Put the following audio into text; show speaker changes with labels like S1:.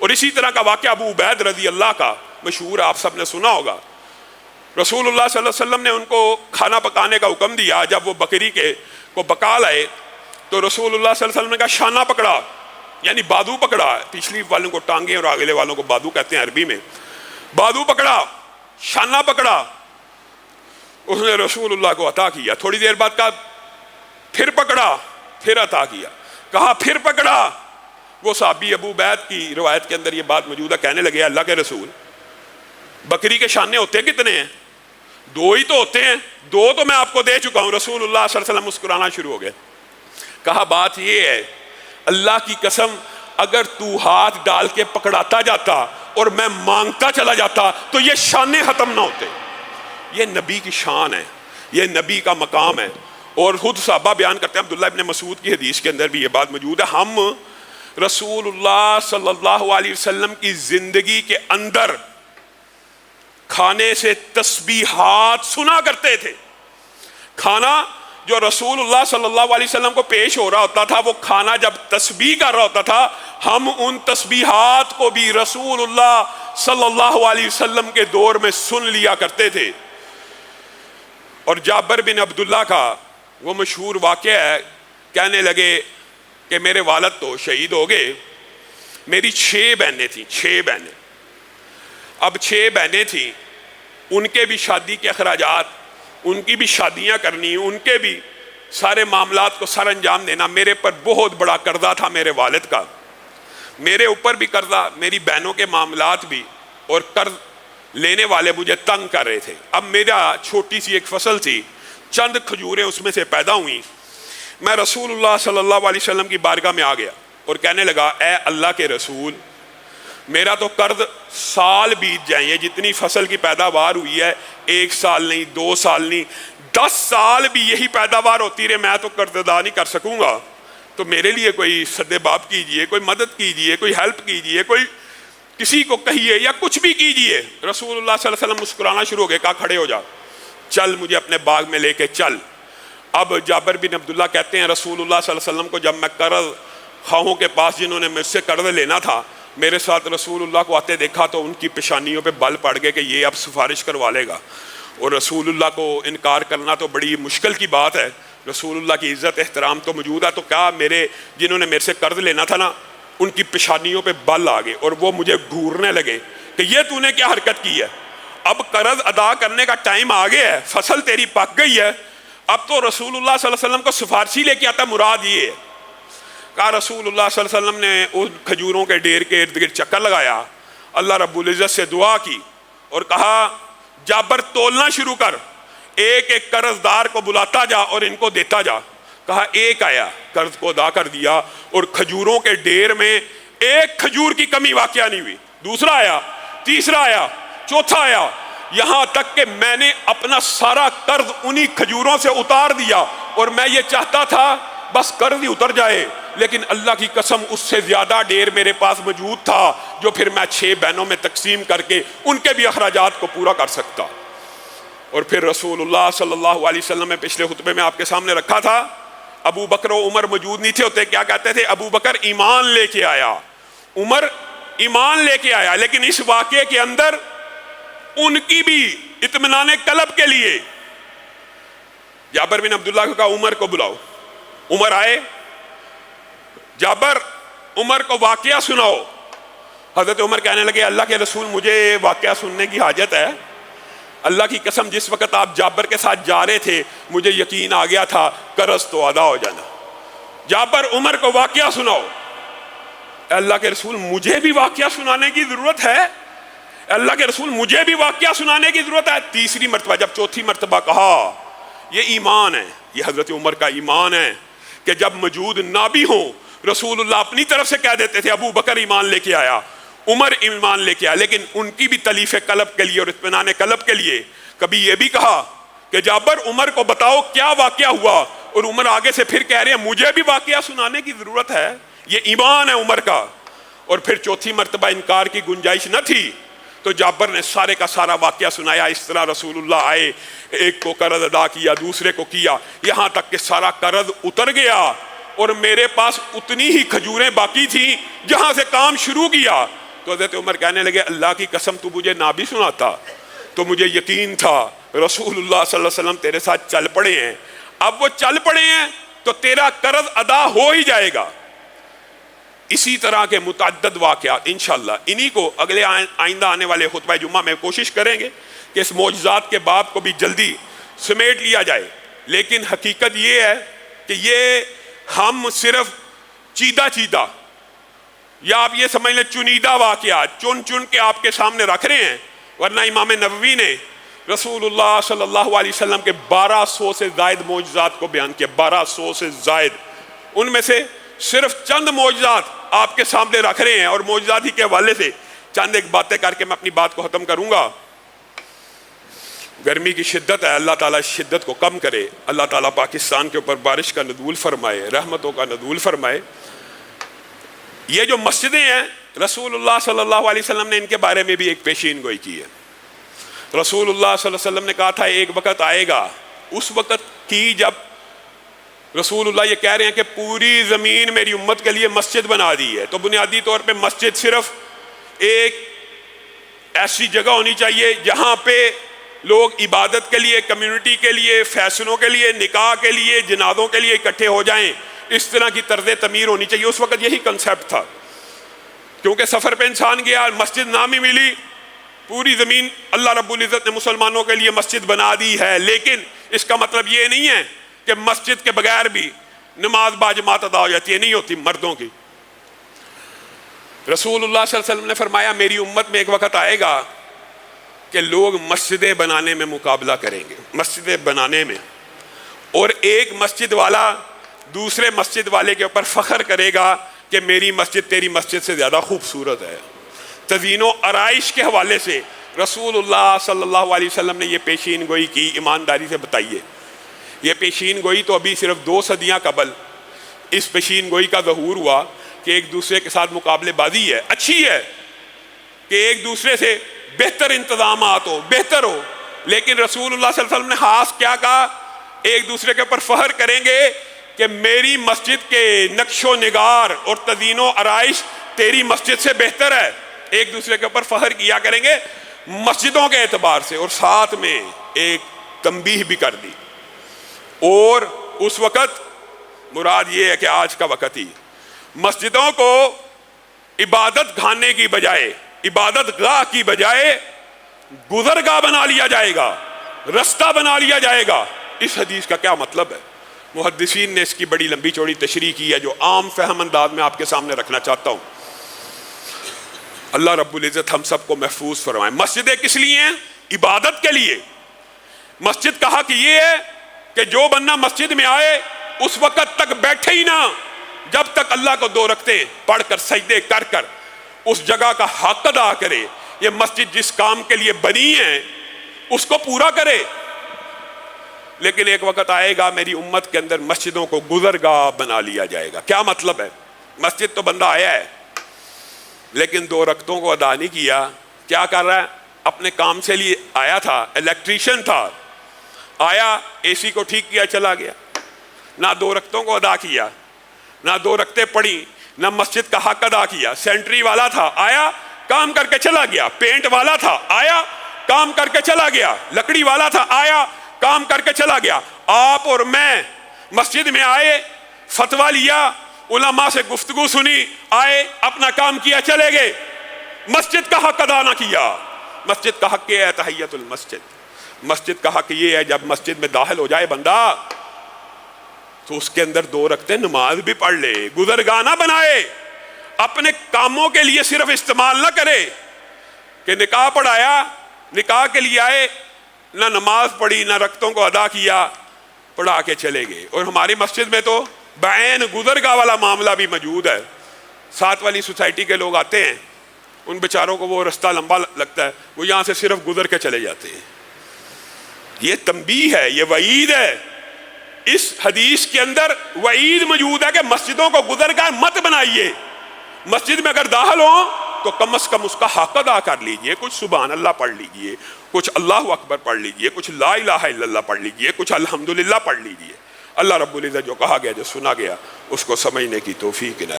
S1: اور اسی طرح کا واقعہ ابو عبید رضی اللہ کا مشہور، آپ سب نے سنا ہوگا۔ رسول اللہ صلی اللہ علیہ وسلم نے ان کو کھانا پکانے کا حکم دیا۔ جب وہ بکری کو بکا لائے تو رسول اللہ صلی اللہ علیہ وسلم نے کہا شانہ پکڑا، یعنی بادو پکڑا۔ پچھلی والوں کو ٹانگیں اور آگلے والوں کو بادو کہتے ہیں عربی میں۔ بادو پکڑا، شانہ پکڑا، اس نے رسول اللہ کو عطا کیا۔ تھوڑی دیر بعد کہا پھر پکڑا، پھر عطا کیا، کہا پھر پکڑا۔ وہ صحابی ابو عبید کی روایت کے اندر یہ بات موجود ہے، کہنے لگے اللہ کے رسول بکری کے شانے ہوتے کتنے ہیں؟ 2 ہی تو ہوتے ہیں، 2 تو میں آپ کو دے چکا ہوں۔ رسول اللہ صلی اللہ علیہ وسلم مسکرانا شروع ہو گئے۔ کہا بات یہ ہے، اللہ کی قسم اگر تو ہاتھ ڈال کے پکڑاتا جاتا اور میں مانگتا چلا جاتا تو یہ شانے ختم نہ ہوتے۔ یہ نبی کی شان ہے، یہ نبی کا مقام ہے۔ اور خود صحابہ بیان کرتے ہیں، عبداللہ ابن مسعود کی حدیث کے اندر بھی یہ بات موجود ہے، ہم رسول اللہ صلی اللہ علیہ وسلم کی زندگی کے اندر کھانے سے تسبیحات سنا کرتے تھے۔ کھانا جو رسول اللہ صلی اللہ علیہ وسلم کو پیش ہو رہا ہوتا تھا، وہ کھانا جب تسبیح کر رہا ہوتا تھا، ہم ان تسبیحات کو بھی رسول اللہ صلی اللہ علیہ وسلم کے دور میں سن لیا کرتے تھے۔ اور جابر بن عبداللہ کا وہ مشہور واقعہ ہے، کہنے لگے کہ میرے والد تو شہید ہو گئے، میری 6 بہنیں تھیں، 6 بہنیں۔ اب 6 بہنیں تھیں، ان کے بھی شادی کے اخراجات، ان کی بھی شادیاں کرنی، ان کے بھی سارے معاملات کو سر انجام دینا۔ میرے پر بہت بڑا قرضہ تھا میرے والد کا، میرے اوپر بھی قرضہ، میری بہنوں کے معاملات بھی، اور قرض لینے والے مجھے تنگ کر رہے تھے۔ اب میرا چھوٹی سی ایک فصل تھی، چند کھجوریں اس میں سے پیدا ہوئیں۔ میں رسول اللہ صلی اللہ علیہ وسلم کی بارگاہ میں آ گیا اور کہنے لگا اے اللہ کے رسول، میرا تو قرض سال بیت جائیں، یہ جتنی فصل کی پیداوار ہوئی ہے 1 سال نہیں، 2 سال نہیں، 10 سال بھی یہی پیداوار ہوتی رہے، میں تو قرض ادا نہیں کر سکوں گا، تو میرے لیے کوئی سد باب کیجئے، کوئی مدد کیجئے، کوئی ہیلپ کیجئے، کوئی کسی کو کہیے یا کچھ بھی کیجئے۔ رسول اللہ صلی اللہ علیہ وسلم مسکرانا شروع ہو گئے، کہا کھڑے ہو جا، چل مجھے اپنے باغ میں لے کے چل۔ اب جابر بن عبداللہ کہتے ہیں رسول اللہ صلی اللہ علیہ وسلم کو جب میں قرض خواہوں کے پاس جنہوں نے مجھ سے قرض لینا تھا میرے ساتھ رسول اللہ کو آتے دیکھا تو ان کی پیشانیوں پہ بل پڑ گئے کہ یہ اب سفارش کروا لے گا، اور رسول اللہ کو انکار کرنا تو بڑی مشکل کی بات ہے۔ رسول اللہ کی عزت احترام تو موجود ہے، تو کیا میرے جنہوں نے میرے سے قرض لینا تھا نا ان کی پیشانیوں پہ بل آ گئے اور وہ مجھے گھورنے لگے کہ یہ تو نے کیا حرکت کی ہے، اب قرض ادا کرنے کا ٹائم آ گیا ہے، فصل تیری پک گئی ہے، اب تو رسول اللہ صلی اللہ علیہ وسلم کو سفارشی لے کے آتا، مراد یہ ہے۔ کہا رسول اللہ صلی اللہ علیہ وسلم نے ان کھجوروں کے ڈھیر کے ارد گرد چکر لگایا، اللہ رب العزت سے دعا کی اور کہا جابر تولنا شروع کر، ایک ایک قرض دار کو بلاتا جا اور ان کو دیتا جا۔ کہا ایک آیا، قرض کو ادا کر دیا، اور کھجوروں کے ڈھیر میں ایک کھجور کی کمی واقعہ نہیں ہوئی۔ دوسرا آیا، تیسرا آیا، چوتھا آیا، یہاں تک کہ میں نے اپنا سارا قرض انہی کھجوروں سے اتار دیا، اور میں یہ چاہتا تھا بس قرض ہی اتر جائے، لیکن اللہ کی قسم اس سے زیادہ ڈھیر میرے پاس موجود تھا جو پھر میں 6 بہنوں میں تقسیم کر کے ان کے بھی اخراجات کو پورا کر سکتا۔ اور پھر رسول اللہ صلی اللہ علیہ وسلم میں پچھلے خطبے میں آپ کے سامنے رکھا تھا، ابو بکر و عمر موجود نہیں تھے ہوتے، کیا کہتے تھے؟ ابو بکر ایمان لے کے آیا، عمر ایمان لے کے آیا، لیکن اس واقعے کے اندر ان کی بھی اطمینان قلب کے لیے جابر بن عبداللہ کو کہا عمر کو بلاؤ۔ عمر آئے، جابر عمر کو واقعہ سناؤ۔ حضرت عمر کہنے لگے اللہ کے رسول مجھے واقعہ سننے کی حاجت ہے، اللہ کی قسم جس وقت آپ جابر کے ساتھ جا رہے تھے مجھے یقین آ گیا تھا قرض تو ادا ہو جانا۔ جابر عمر کو واقعہ سناؤ۔ اللہ کے رسول مجھے بھی واقعہ سنانے کی ضرورت ہے، اللہ کے رسول مجھے بھی واقعہ سنانے کی ضرورت ہے۔ تیسری مرتبہ، جب چوتھی مرتبہ کہا، یہ ایمان ہے، یہ حضرت عمر کا ایمان ہے کہ جب موجود نہ بھی ہوں رسول اللہ اپنی طرف سے کہہ دیتے تھے ابو بکر ایمان لے کے آیا، عمر ایمان لے کے آیا، لیکن ان کی بھی تلیف قلب کے لیے اور اطمینان قلب کے لیے کبھی یہ بھی کہا کہ جابر عمر کو بتاؤ کیا واقعہ ہوا، اور عمر آگے سے پھر کہہ رہے ہیں مجھے بھی واقعہ سنانے کی ضرورت ہے، یہ ایمان ہے عمر کا۔ اور پھر چوتھی مرتبہ انکار کی گنجائش نہ تھی تو جابر نے سارے کا سارا واقعہ سنایا، اس طرح رسول اللہ آئے، ایک کو قرض ادا کیا، دوسرے کو کیا، یہاں تک کہ سارا قرض اتر گیا اور میرے پاس اتنی ہی کھجوریں باقی تھیں جہاں سے کام شروع کیا۔ تو حضرت عمر کہنے لگے اللہ کی قسم تو مجھے نہ بھی سناتا تو مجھے یقین تھا رسول اللہ صلی اللہ علیہ وسلم تیرے ساتھ چل پڑے ہیں، اب وہ چل پڑے ہیں تو تیرا قرض ادا ہو ہی جائے گا۔ اسی طرح کے متعدد واقعات انشاءاللہ انہی کو اگلے آئندہ آنے والے خطبہ جمعہ میں کوشش کریں گے کہ اس معجزات کے باب کو بھی جلدی سمیٹ لیا جائے۔ لیکن حقیقت یہ ہے کہ یہ ہم صرف چیدہ یا آپ یہ سمجھ لیں چنیدہ واقعات چن کے آپ کے سامنے رکھ رہے ہیں، ورنہ امام نووی نے رسول اللہ صلی اللہ علیہ وسلم کے 1200 سے زائد معجزات کو بیان کیا، 1200 سے زائد۔ ان میں سے صرف چند معجزات آپ کے سامنے رکھ رہے ہیں، اور معجزات ہی کے حوالے سے چند ایک باتیں کر کے میں اپنی بات کو ختم کروں گا۔ گرمی کی شدت ہے، اللہ تعالیٰ شدت کو کم کرے، اللہ تعالیٰ پاکستان کے اوپر بارش کا نزول فرمائے، رحمتوں کا نزول فرمائے۔ یہ جو مسجدیں ہیں رسول اللہ صلی اللہ علیہ وسلم نے ان کے بارے میں بھی ایک پیشین گوئی کی ہے۔ رسول اللہ صلی اللہ علیہ وسلم نے کہا تھا ایک وقت آئے گا، اس وقت کی جب رسول اللہ یہ کہہ رہے ہیں کہ پوری زمین میری امت کے لیے مسجد بنا دی ہے، تو بنیادی طور پہ مسجد صرف ایک ایسی جگہ ہونی چاہیے جہاں پہ لوگ عبادت کے لیے، کمیونٹی کے لیے، فیصلوں کے لیے، نکاح کے لیے، جنازوں کے لیے اکٹھے ہو جائیں، اس طرح کی طرز تعمیر ہونی چاہیے۔ اس وقت یہی کنسیپٹ تھا، کیونکہ سفر پہ انسان گیا، مسجد نہ بھی ملی، پوری زمین اللہ رب العزت نے مسلمانوں کے لیے مسجد بنا دی ہے۔ لیکن اس کا مطلب یہ نہیں ہے کہ مسجد کے بغیر بھی نماز باجماعت ادا ہو جاتی ہے، نہیں ہوتی مردوں کی۔ رسول اللہ صلی اللہ علیہ وسلم نے فرمایا میری امت میں ایک وقت آئے گا کہ لوگ مسجدیں بنانے میں مقابلہ کریں گے، مسجدیں بنانے میں، اور ایک مسجد والا دوسرے مسجد والے کے اوپر فخر کرے گا کہ میری مسجد تیری مسجد سے زیادہ خوبصورت ہے۔ تزئین و آرائش کے حوالے سے رسول اللہ صلی اللہ علیہ وسلم نے یہ پیشین گوئی کی، ایمانداری سے بتائیے یہ پیشین گوئی تو ابھی صرف 2 صدیاں قبل اس پیشین گوئی کا ظہور ہوا کہ ایک دوسرے کے ساتھ مقابلے بازی ہے، اچھی ہے کہ ایک دوسرے سے بہتر انتظامات ہو، بہتر ہو، لیکن رسول اللہ صلی اللہ علیہ وسلم نے خاص کیا کہا؟ ایک دوسرے کے اوپر فخر کریں گے کہ میری مسجد کے نقش و نگار اور تزئین و آرائش تیری مسجد سے بہتر ہے، ایک دوسرے کے اوپر فخر کیا کریں گے مسجدوں کے اعتبار سے۔ اور ساتھ میں ایک تنبیہ بھی کر دی، اور اس وقت مراد یہ ہے کہ آج کا وقت ہی مسجدوں کو عبادت خانے کی بجائے، عبادت گاہ کی بجائے گزرگاہ بنا لیا جائے گا، رستہ بنا لیا جائے گا۔ اس حدیث کا کیا مطلب ہے؟ محدثین نے اس کی بڑی لمبی چوڑی تشریح کی ہے جو عام فہم انداز میں آپ کے سامنے رکھنا چاہتا ہوں۔ اللہ رب العزت ہم سب کو محفوظ فرمائے۔ مسجدیں کس لیے ہیں؟ عبادت کے لیے۔ مسجد کا حق یہ ہے کہ جو بندہ مسجد میں آئے اس وقت تک بیٹھے ہی نہ جب تک اللہ کو 2 رکعتیں پڑھ کر سجدے کر کر اس جگہ کا حق ادا کرے۔ یہ مسجد جس کام کے لیے بنی ہے اس کو پورا کرے۔ لیکن ایک وقت آئے گا میری امت کے اندر مسجدوں کو گزرگاہ بنا لیا جائے گا۔ کیا مطلب ہے؟ مسجد تو بندہ آیا ہے لیکن 2 رکعتوں کو ادا نہیں کیا، کیا کر رہا ہے؟ اپنے کام سے لیے آیا تھا، الیکٹریشین تھا، آیا اے سی کو ٹھیک کیا چلا گیا، نہ 2 رکعتوں کو ادا کیا، نہ 2 رکعتیں پڑھی، نہ مسجد کا حق ادا کیا۔ سینٹری والا تھا، آیا کام کر کے چلا گیا۔ پینٹ والا تھا، آیا کام کر کے چلا گیا۔ لکڑی والا تھا، آیا کام کر کے چلا گیا۔ آپ اور میں مسجد میں آئے، فتویٰ لیا، علماء سے گفتگو سنی، آئے اپنا کام کیا چلے گئے، مسجد کا حق ادا نہ کیا۔ مسجد کا حق یہ ہے تحیۃ المسجد۔ مسجد کا حق یہ ہے جب مسجد میں داخل ہو جائے بندہ تو اس کے اندر 2 رکعتیں نماز بھی پڑھ لے، گزرگاہ نہ بنائے، اپنے کاموں کے لیے صرف استعمال نہ کرے کہ نکاح پڑھایا، نکاح کے لیے آئے، نہ نماز پڑھی نہ رکعتوں کو ادا کیا، پڑھا کے چلے گئے۔ اور ہماری مسجد میں تو بعین گزرگاہ والا معاملہ بھی موجود ہے۔ ساتھ والی سوسائٹی کے لوگ آتے ہیں، ان بیچاروں کو وہ رستہ لمبا لگتا ہے، وہ یہاں سے صرف گزر کے چلے جاتے ہیں۔ یہ تنبیہ ہے، یہ وعید ہے۔ اس حدیث کے اندر وعید موجود ہے کہ مسجدوں کو گزرگاہ مت بنائیے۔ مسجد میں اگر داخل ہوں تو کم از کم اس کا حق ادا کر لیجئے، کچھ سبحان اللہ پڑھ لیجئے، کچھ اللہ اکبر پڑھ لیجئے، کچھ لا الہ الا اللہ پڑھ لیجئے، کچھ الحمدللہ پڑھ لیجئے۔ اللہ رب العزت جو کہا گیا، جو سنا گیا، اس کو سمجھنے کی توفیق عنایت